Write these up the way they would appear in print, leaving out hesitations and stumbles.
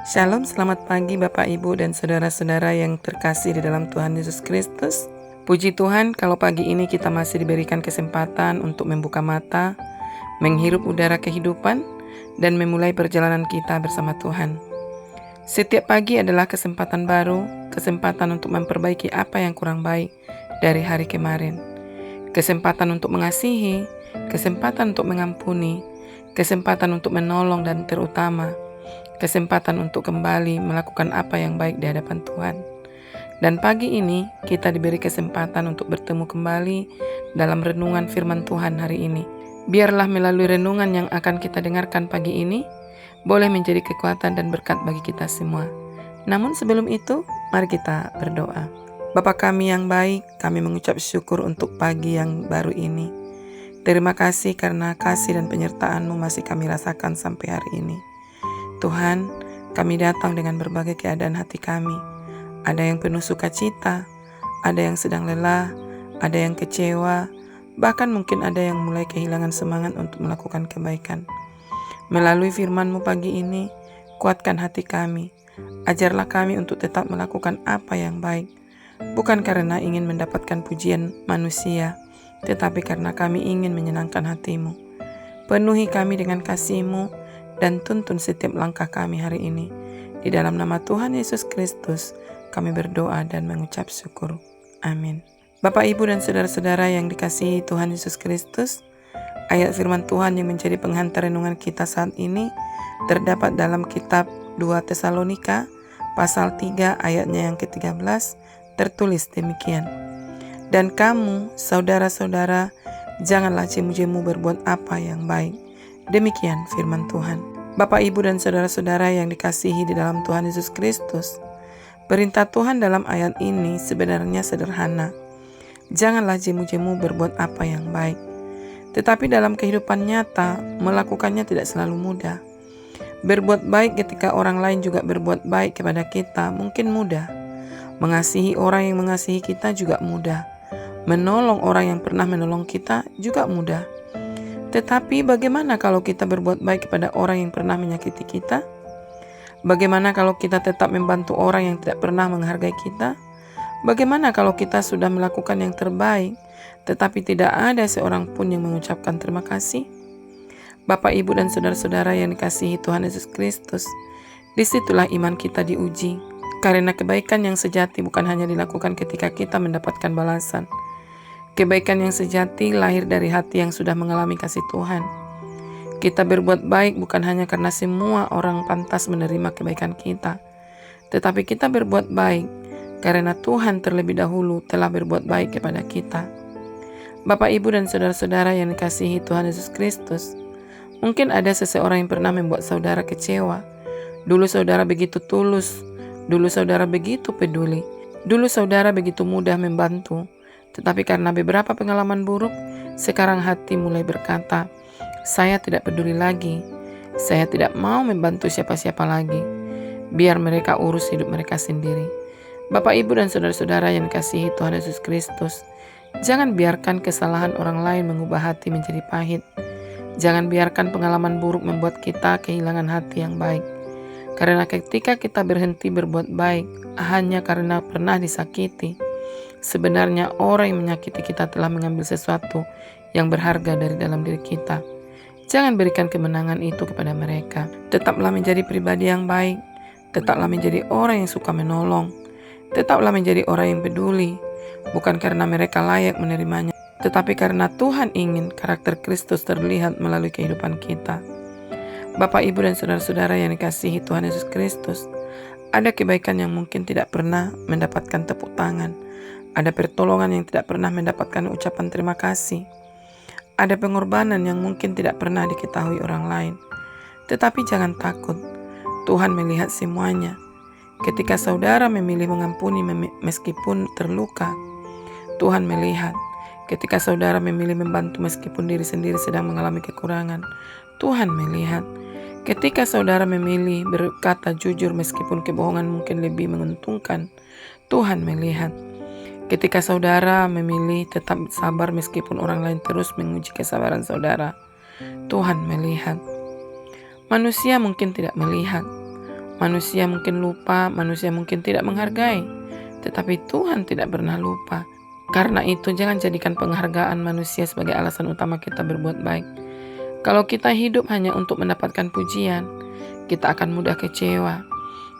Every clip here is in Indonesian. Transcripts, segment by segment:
Shalom, selamat pagi Bapak Ibu dan saudara-saudara yang terkasih di dalam Tuhan Yesus Kristus. Puji Tuhan kalau pagi ini kita masih diberikan kesempatan untuk membuka mata, menghirup udara kehidupan, dan memulai perjalanan kita bersama Tuhan. Setiap pagi adalah kesempatan baru, kesempatan untuk memperbaiki apa yang kurang baik dari hari kemarin. Kesempatan untuk mengasihi, kesempatan untuk mengampuni, kesempatan untuk menolong dan terutama, kesempatan untuk kembali melakukan apa yang baik di hadapan Tuhan. Dan pagi ini kita diberi kesempatan untuk bertemu kembali dalam renungan firman Tuhan hari ini. Biarlah melalui renungan yang akan kita dengarkan pagi ini, boleh menjadi kekuatan dan berkat bagi kita semua. Namun sebelum itu, mari kita berdoa. Bapa kami yang baik, kami mengucap syukur untuk pagi yang baru ini. Terima kasih karena kasih dan penyertaan-Mu masih kami rasakan sampai hari ini. Tuhan, kami datang dengan berbagai keadaan hati kami. Ada yang penuh sukacita, ada yang sedang lelah, ada yang kecewa, bahkan mungkin ada yang mulai kehilangan semangat untuk melakukan kebaikan. Melalui firman-Mu pagi ini, kuatkan hati kami. Ajarlah kami untuk tetap melakukan apa yang baik, bukan karena ingin mendapatkan pujian manusia, tetapi karena kami ingin menyenangkan hati-Mu. Penuhi kami dengan kasih-Mu, dan tuntun setiap langkah kami hari ini. Di dalam nama Tuhan Yesus Kristus, kami berdoa dan mengucap syukur. Amin. Bapak, Ibu, dan saudara-saudara yang dikasihi Tuhan Yesus Kristus, ayat firman Tuhan yang menjadi penghantar renungan kita saat ini terdapat dalam kitab 2 Tesalonika, pasal 3 ayatnya yang ke-13, tertulis demikian. Dan kamu, saudara-saudara, janganlah jemu-jemu berbuat apa yang baik. Demikian firman Tuhan. Bapak, Ibu, dan saudara-saudara yang dikasihi di dalam Tuhan Yesus Kristus, perintah Tuhan dalam ayat ini sebenarnya sederhana. Janganlah jemu-jemu berbuat apa yang baik. Tetapi dalam kehidupan nyata, melakukannya tidak selalu mudah. Berbuat baik ketika orang lain juga berbuat baik kepada kita mungkin mudah. Mengasihi orang yang mengasihi kita juga mudah. Menolong orang yang pernah menolong kita juga mudah. Tetapi bagaimana kalau kita berbuat baik kepada orang yang pernah menyakiti kita? Bagaimana kalau kita tetap membantu orang yang tidak pernah menghargai kita? Bagaimana kalau kita sudah melakukan yang terbaik, tetapi tidak ada seorang pun yang mengucapkan terima kasih? Bapak, Ibu, dan saudara-saudara yang dikasihi Tuhan Yesus Kristus, disitulah iman kita diuji. Karena kebaikan yang sejati bukan hanya dilakukan ketika kita mendapatkan balasan. Kebaikan yang sejati lahir dari hati yang sudah mengalami kasih Tuhan. Kita berbuat baik bukan hanya karena semua orang pantas menerima kebaikan kita, tetapi kita berbuat baik karena Tuhan terlebih dahulu telah berbuat baik kepada kita. Bapak, Ibu, dan saudara-saudara yang dikasihi Tuhan Yesus Kristus, mungkin ada seseorang yang pernah membuat saudara kecewa. Dulu saudara begitu tulus, dulu saudara begitu peduli, dulu saudara begitu mudah membantu. Tetapi karena beberapa pengalaman buruk, sekarang hati mulai berkata, saya tidak peduli lagi, saya tidak mau membantu siapa-siapa lagi, biar mereka urus hidup mereka sendiri. Bapak, Ibu, dan saudara-saudara yang dikasihi Tuhan Yesus Kristus, jangan biarkan kesalahan orang lain mengubah hati menjadi pahit. Jangan biarkan pengalaman buruk membuat kita kehilangan hati yang baik. Karena ketika kita berhenti berbuat baik hanya karena pernah disakiti, sebenarnya orang yang menyakiti kita telah mengambil sesuatu yang berharga dari dalam diri kita. Jangan berikan kemenangan itu kepada mereka. Tetaplah menjadi pribadi yang baik. Tetaplah menjadi orang yang suka menolong. Tetaplah menjadi orang yang peduli. Bukan karena mereka layak menerimanya, tetapi karena Tuhan ingin karakter Kristus terlihat melalui kehidupan kita. Bapak, Ibu, dan saudara-saudara yang dikasihi Tuhan Yesus Kristus, ada kebaikan yang mungkin tidak pernah mendapatkan tepuk tangan. Ada pertolongan yang tidak pernah mendapatkan ucapan terima kasih. Ada pengorbanan yang mungkin tidak pernah diketahui orang lain. Tetapi jangan takut, Tuhan melihat semuanya. Ketika saudara memilih mengampuni meskipun terluka, Tuhan melihat. Ketika saudara memilih membantu meskipun diri sendiri sedang mengalami kekurangan, Tuhan melihat. Ketika saudara memilih berkata jujur meskipun kebohongan mungkin lebih menguntungkan, Tuhan melihat. Ketika saudara memilih tetap sabar meskipun orang lain terus menguji kesabaran saudara, Tuhan melihat. Manusia mungkin tidak melihat, Manusia mungkin lupa, manusia mungkin tidak menghargai, tetapi Tuhan tidak pernah lupa. Karena itu jangan jadikan penghargaan manusia sebagai alasan utama kita berbuat baik. Kalau kita hidup hanya untuk mendapatkan pujian, kita akan mudah kecewa.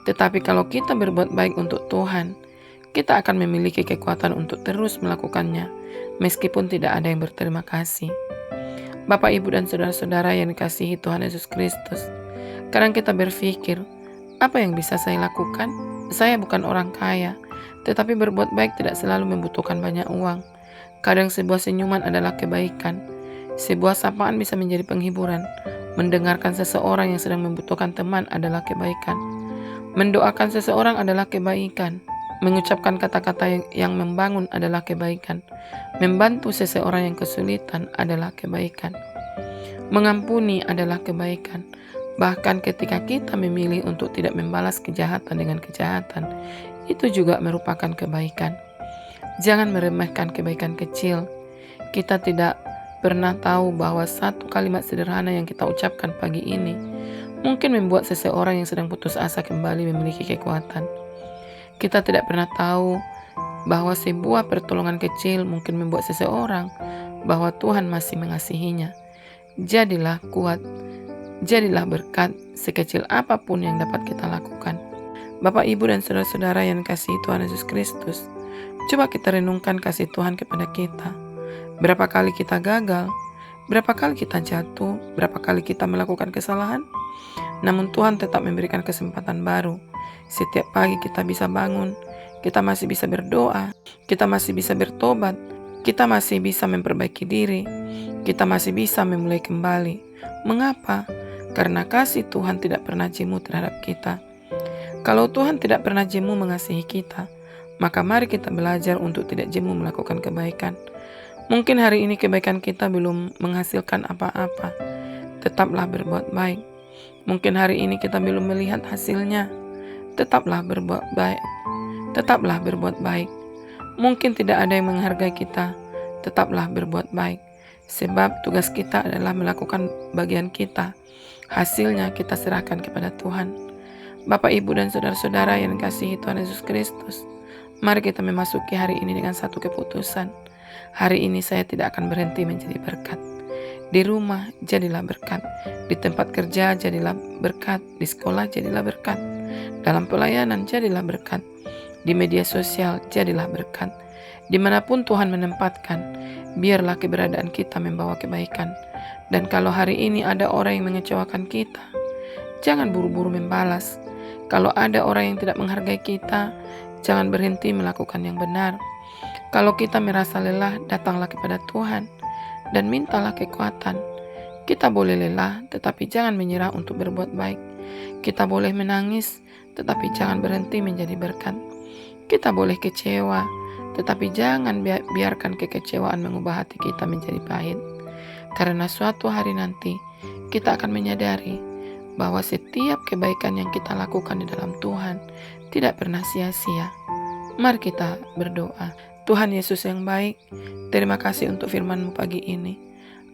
Tetapi kalau kita berbuat baik untuk Tuhan, kita akan memiliki kekuatan untuk terus melakukannya, meskipun tidak ada yang berterima kasih. Bapak, Ibu, dan saudara-saudara yang dikasihi Tuhan Yesus Kristus, kadang kita berpikir, apa yang bisa saya lakukan? Saya bukan orang kaya, tetapi berbuat baik tidak selalu membutuhkan banyak uang. Kadang sebuah senyuman adalah kebaikan. Sebuah sapaan bisa menjadi penghiburan. Mendengarkan seseorang yang sedang membutuhkan teman adalah kebaikan. Mendoakan seseorang adalah kebaikan. Mengucapkan kata-kata yang membangun adalah kebaikan. Membantu seseorang yang kesulitan adalah kebaikan. Mengampuni adalah kebaikan. Bahkan ketika kita memilih untuk tidak membalas kejahatan dengan kejahatan, itu juga merupakan kebaikan. Jangan meremehkan kebaikan kecil. Kita tidak pernah tahu bahwa satu kalimat sederhana yang kita ucapkan pagi ini mungkin membuat seseorang yang sedang putus asa kembali memiliki kekuatan. Kita tidak pernah tahu bahwa sebuah pertolongan kecil mungkin membuat seseorang bahwa Tuhan masih mengasihinya. Jadilah kuat. Jadilah berkat sekecil apapun yang dapat kita lakukan. Bapak, Ibu, dan saudara-saudara yang dikasihi Tuhan Yesus Kristus, coba kita renungkan kasih Tuhan kepada kita. Berapa kali kita gagal, berapa kali kita jatuh, berapa kali kita melakukan kesalahan, namun Tuhan tetap memberikan kesempatan baru. Setiap pagi kita bisa bangun, kita masih bisa berdoa, kita masih bisa bertobat, kita masih bisa memperbaiki diri, kita masih bisa memulai kembali. Mengapa? Karena kasih Tuhan tidak pernah jemu terhadap kita. Kalau Tuhan tidak pernah jemu mengasihi kita, maka mari kita belajar untuk tidak jemu melakukan kebaikan. Mungkin hari ini kebaikan kita belum menghasilkan apa-apa. Tetaplah berbuat baik. Mungkin hari ini kita belum melihat hasilnya. Tetaplah berbuat baik. Tetaplah berbuat baik. Mungkin tidak ada yang menghargai kita. Tetaplah berbuat baik. Sebab tugas kita adalah melakukan bagian kita. Hasilnya kita serahkan kepada Tuhan. Bapak, Ibu, dan saudara-saudara yang dikasihi Tuhan Yesus Kristus, mari kita memasuki hari ini dengan satu keputusan. Hari ini saya tidak akan berhenti menjadi berkat. Di rumah jadilah berkat, di tempat kerja jadilah berkat, di sekolah jadilah berkat, dalam pelayanan jadilah berkat, di media sosial jadilah berkat. Dimanapun Tuhan menempatkan, biarlah keberadaan kita membawa kebaikan. Dan kalau hari ini ada orang yang mengecewakan kita, jangan buru-buru membalas. Kalau ada orang yang tidak menghargai kita, jangan berhenti melakukan yang benar. Kalau kita merasa lelah, datanglah kepada Tuhan dan mintalah kekuatan. Kita boleh lelah, tetapi jangan menyerah untuk berbuat baik. Kita boleh menangis, tetapi jangan berhenti menjadi berkat. Kita boleh kecewa, tetapi jangan biarkan kekecewaan mengubah hati kita menjadi pahit. Karena suatu hari nanti, kita akan menyadari bahwa setiap kebaikan yang kita lakukan di dalam Tuhan tidak pernah sia-sia. Mari kita berdoa. Tuhan Yesus yang baik, terima kasih untuk firman-Mu pagi ini.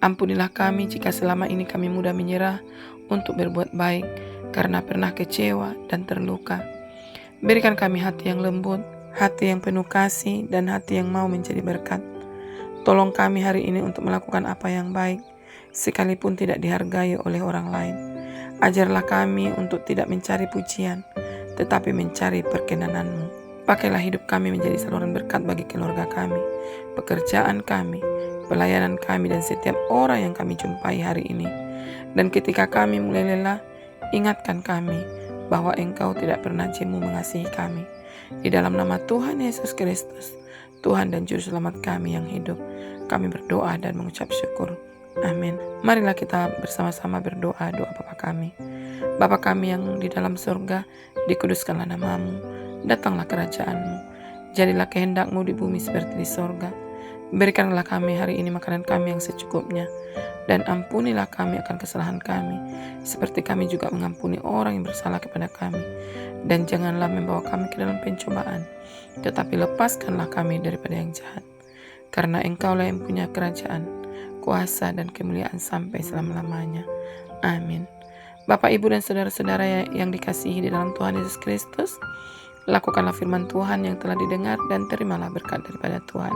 Ampunilah kami jika selama ini kami mudah menyerah untuk berbuat baik karena pernah kecewa dan terluka. Berikan kami hati yang lembut, hati yang penuh kasih, dan hati yang mau menjadi berkat. Tolong kami hari ini untuk melakukan apa yang baik, sekalipun tidak dihargai oleh orang lain. Ajarlah kami untuk tidak mencari pujian, tetapi mencari perkenan-Mu. Pakailah hidup kami menjadi saluran berkat bagi keluarga kami, pekerjaan kami, pelayanan kami, dan setiap orang yang kami jumpai hari ini. Dan ketika kami mulai lelah, ingatkan kami bahwa Engkau tidak pernah jemu mengasihi kami. Di dalam nama Tuhan Yesus Kristus, Tuhan dan Juru Selamat kami yang hidup, kami berdoa dan mengucap syukur. Amin. Marilah kita bersama-sama berdoa doa Bapa kami. Bapa kami yang di dalam surga, dikuduskanlah nama-Mu, datanglah kerajaan-Mu, jadilah kehendak-Mu di bumi seperti di surga. Berikanlah kami hari ini makanan kami yang secukupnya, dan ampunilah kami akan kesalahan kami, seperti kami juga mengampuni orang yang bersalah kepada kami. Dan janganlah membawa kami ke dalam pencobaan, tetapi lepaskanlah kami daripada yang jahat. Karena Engkaulah yang punya kerajaan, kuasa, dan kemuliaan sampai selama-lamanya. Amin. Bapak, Ibu, dan saudara-saudara yang dikasihi di dalam Tuhan Yesus Kristus, lakukanlah firman Tuhan yang telah didengar dan terimalah berkat daripada Tuhan.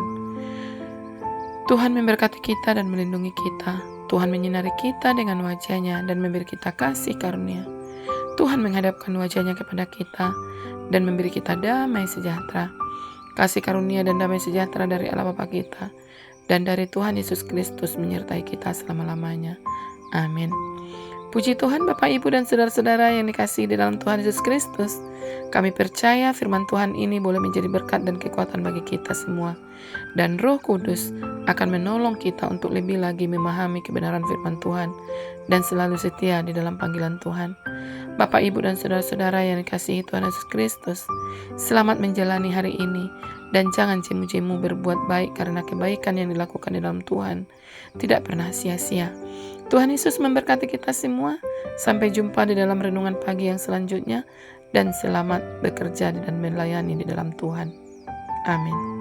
Tuhan memberkati kita dan melindungi kita. Tuhan menyinari kita dengan wajah-Nya dan memberi kita kasih karunia. Tuhan menghadapkan wajah-Nya kepada kita dan memberi kita damai sejahtera. Kasih karunia dan damai sejahtera dari Allah Bapa kita dan dari Tuhan Yesus Kristus menyertai kita selama-lamanya. Amin. Puji Tuhan, Bapak, Ibu, dan saudara-saudara yang dikasihi di dalam Tuhan Yesus Kristus. Kami percaya firman Tuhan ini boleh menjadi berkat dan kekuatan bagi kita semua. Dan Roh Kudus akan menolong kita untuk lebih lagi memahami kebenaran firman Tuhan dan selalu setia di dalam panggilan Tuhan. Bapak, Ibu, dan saudara-saudara yang dikasihi Tuhan Yesus Kristus, selamat menjalani hari ini dan jangan jemu-jemu berbuat baik karena kebaikan yang dilakukan di dalam Tuhan tidak pernah sia-sia. Tuhan Yesus memberkati kita semua. Sampai jumpa di dalam renungan pagi yang selanjutnya dan selamat bekerja dan melayani di dalam Tuhan. Amin.